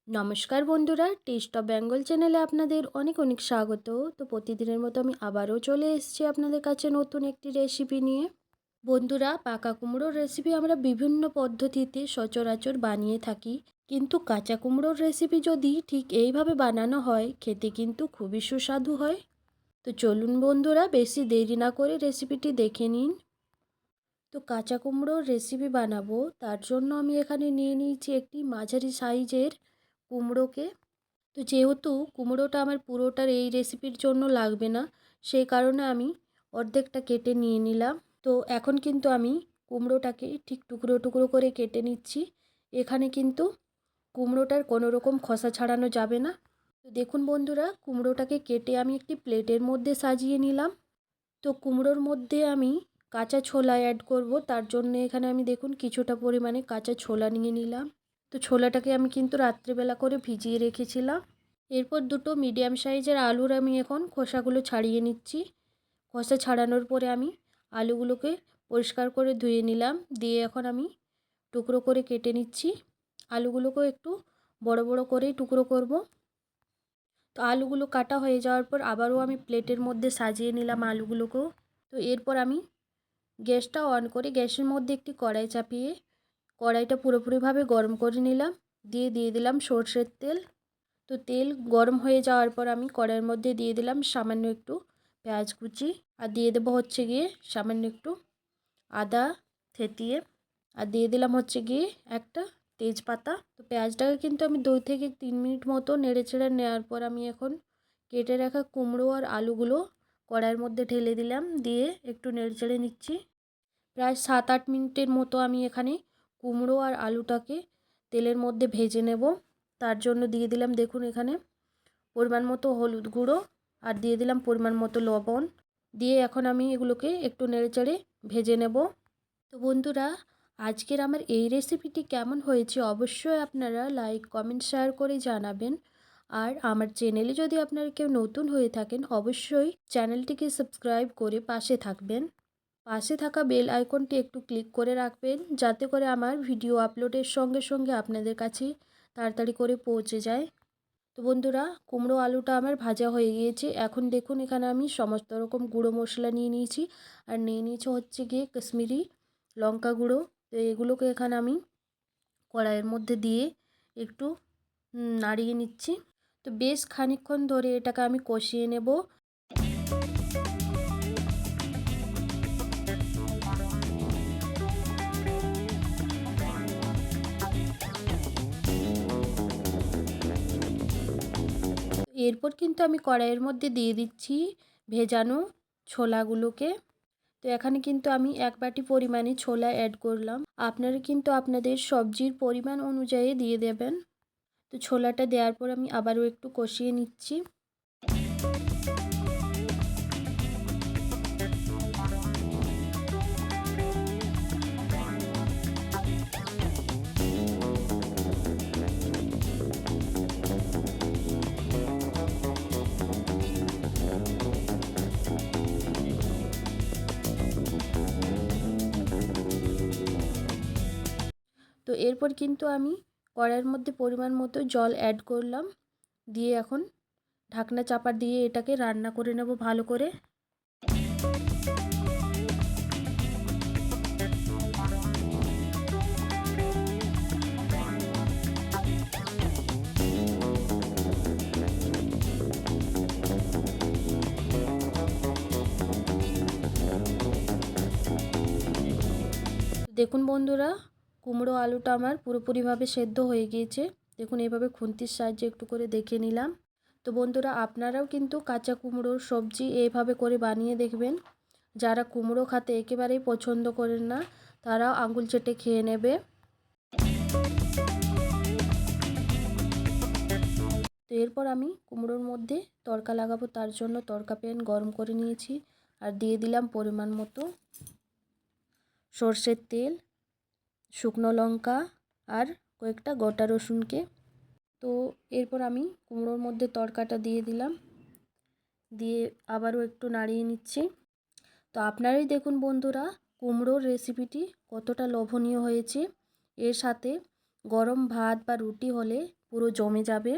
নমস্কার বন্ধুরা, test of Bengal চ্যানেলে আপনাদের অনেক অনেক স্বাগত। তো প্রতিদিনের মতো আমি আবারও চলে এসেছি আপনাদের কাছে নতুন একটি রেসিপি নিয়ে। বন্ধুরা, পাকা কুমড়োর রেসিপি আমরা বিভিন্ন পদ্ধতিতে সচরাচর বানিয়ে থাকি, কিন্তু কাঁচা কুমড়োর রেসিপি যদি ঠিক এইভাবে বানানো হয় খেতে কিন্তু খুবই সুস্বাদু হয়। তো চলুন বন্ধুরা, বেশি দেরি না করে রেসিপিটি দেখে নিন। তো কাঁচা কুমড়োর রেসিপি বানাবো, তার জন্য আমি এখানে নিয়ে নিয়েছি একটি মাঝারি সাইজের কুমড়োকে। তো যেহেতু কুমড়োটা আমার পুরোটার এই রেসিপির জন্য লাগবে না, সেই কারণে আমি অর্ধেকটা কেটে নিয়ে নিলাম। তো এখন কিন্তু আমি কুমড়োটাকে ঠিক টুকরো টুকরো করে কেটে নিচ্ছি। এখানে কিন্তু কুমড়োটার কোনো রকম খোসা ছাড়ানো যাবে না। তো দেখুন বন্ধুরা, কুমড়োটাকে কেটে আমি একটি প্লেটের মধ্যে সাজিয়ে নিলাম। তো কুমড়োর মধ্যে আমি কাঁচা ছোলা অ্যাড করব, তার জন্য এখানে আমি দেখুন কিছুটা পরিমাণে কাঁচা ছোলা নিয়ে নিলাম। তো ছোলাটাকে আমি কিন্তু রাত্রেবেলা করে ভিজিয়ে রেখেছিলাম। এরপর দুটো মিডিয়াম সাইজের আলুর আমি এখন খোসাগুলো ছাড়িয়ে নিচ্ছি। খোসা ছাড়ানোর পরে আমি আলুগুলোকে পরিষ্কার করে ধুয়ে নিলাম, দিয়ে এখন আমি টুকরো করে কেটে নিচ্ছি। আলুগুলোকেও একটু বড় বড় করেই টুকরো করব। তো আলুগুলো কাটা হয়ে যাওয়ার পর আবারও আমি প্লেটের মধ্যে সাজিয়ে নিলাম আলুগুলোকেও। তো এরপর আমি গ্যাসটা অন করে গ্যাসের মধ্যে একটি কড়াই চাপিয়ে কড়াইটা পুরোপুরিভাবে গরম করে নিলাম, দিয়ে দিলাম সর্ষের তেল। তো তেল গরম হয়ে যাওয়ার পর আমি কড়াইয়ের মধ্যে দিয়ে দিলাম সামান্য একটু পেঁয়াজ কুচি, আর দিয়ে দেবো হচ্ছে গিয়ে সামান্য একটু আদা থেতিয়ে, আর দিয়ে দিলাম হচ্ছে গিয়ে একটা তেজপাতা। তো পেঁয়াজটাকে কিন্তু আমি 2 থেকে 3 মিনিট মতো নেড়েচেড়ে নেওয়ার পর আমি এখন কেটে রাখা কুমড়ো আর আলুগুলো কড়াইয়ের মধ্যে ঢেলে দিলাম, দিয়ে একটু নেড়েচেড়ে নিচ্ছি। প্রায় 7-8 মিনিটের মতো আমি এখানে কুমড়ো আর আলুটাকে তেলের মধ্যে ভেজে নেব। তার জন্য দিয়ে দিলাম দেখুন এখানে পরিমাণ মতো হলুদ গুঁড়ো, আর দিয়ে দিলাম পরিমাণ মতো লবণ। দিয়ে এখন আমি এগুলোকে একটু নেড়েচেড়ে ভেজে নেব। তো বন্ধুরা, আজকের আমার এই রেসিপিটি কেমন হয়েছে অবশ্যই আপনারা লাইক কমেন্ট শেয়ার করে জানাবেন। আর আমার চ্যানেলে যদি আপনারা কেউ নতুন হয়ে থাকেন অবশ্যই চ্যানেলটিকে সাবস্ক্রাইব করে পাশে থাকবেন। পাশে থাকা বেল আইকনটি একটু ক্লিক করে রাখবেন, যাতে করে আমার ভিডিও আপলোডের সঙ্গে সঙ্গে আপনাদের কাছে তাড়াতাড়ি করে পৌঁছে যায়। তো বন্ধুরা, কুমড়ো আলুটা আমার ভাজা হয়ে গিয়েছে। এখন দেখুন এখানে আমি সমস্ত রকম গুঁড়ো মশলা নিয়ে নিয়েছি, আর নিয়ে নিয়েছি হচ্ছে গিয়ে কাশ্মীরি লঙ্কা গুঁড়ো। তো এগুলোকে এখানে আমি কড়াইয়ের মধ্যে দিয়ে একটু নাড়িয়ে নিচ্ছি। তো বেশ খানিকক্ষণ ধরে এটাকে আমি কষিয়ে নেব। এরপর কিন্তু আমি কড়াইয়ের মধ্যে দিয়ে দিচ্ছি ভেজানো ছোলাগুলোকে। তো এখানে কিন্তু আমি 1 বাটি পরিমাণে ছোলা অ্যাড করলাম। আপনারা কিন্তু আপনাদের সবজির পরিমাণ অনুযায়ী দিয়ে দেবেন। তো ছোলাটা দেওয়ার পর আমি আবারও একটু কষিয়ে নিচ্ছি। তো এরপর কিন্তু আমি কড়াইয়ের মধ্যে পরিমাণ মতো জল অ্যাড করলাম, দিয়ে এখন ঢাকনা চাপা দিয়ে এটাকে রান্না করে নেব ভালো করে। দেখুন বন্ধুরা, কুমড়ো আলুটা আমার পুরোপুরিভাবে সেদ্ধ হয়ে গিয়েছে। দেখুন এইভাবে খুন্তির সাহায্যে একটু করে দেখে নিলাম। তো বন্ধুরা, আপনারাও কিন্তু কাঁচা কুমড়োর সবজি এইভাবে করে বানিয়ে দেখবেন। যারা কুমড়ো খেতে একেবারেই পছন্দ করেন না তারাও আঙুল চেটে খেয়ে নেবে। তো এরপর আমি কুমড়োর মধ্যে তড়কা লাগাবো, তার জন্য তড়কা প্যান গরম করে নিয়েছি, আর দিয়ে দিলাম পরিমাণ মতো সর্ষের তেল, শুকনো লঙ্কা আর কয়েকটা গোটা রসুনকে। তো এরপর আমি কুমড়োর মধ্যে তড়কাটা দিয়ে দিলাম, দিয়ে আবারও একটু নাড়িয়ে নিচ্ছি। তো আপনারাই দেখুন বন্ধুরা, কুমড়োর রেসিপিটি কতটা লোভনীয় হয়েছে। এর সাথে গরম ভাত বা রুটি হলে পুরো জমে যাবে।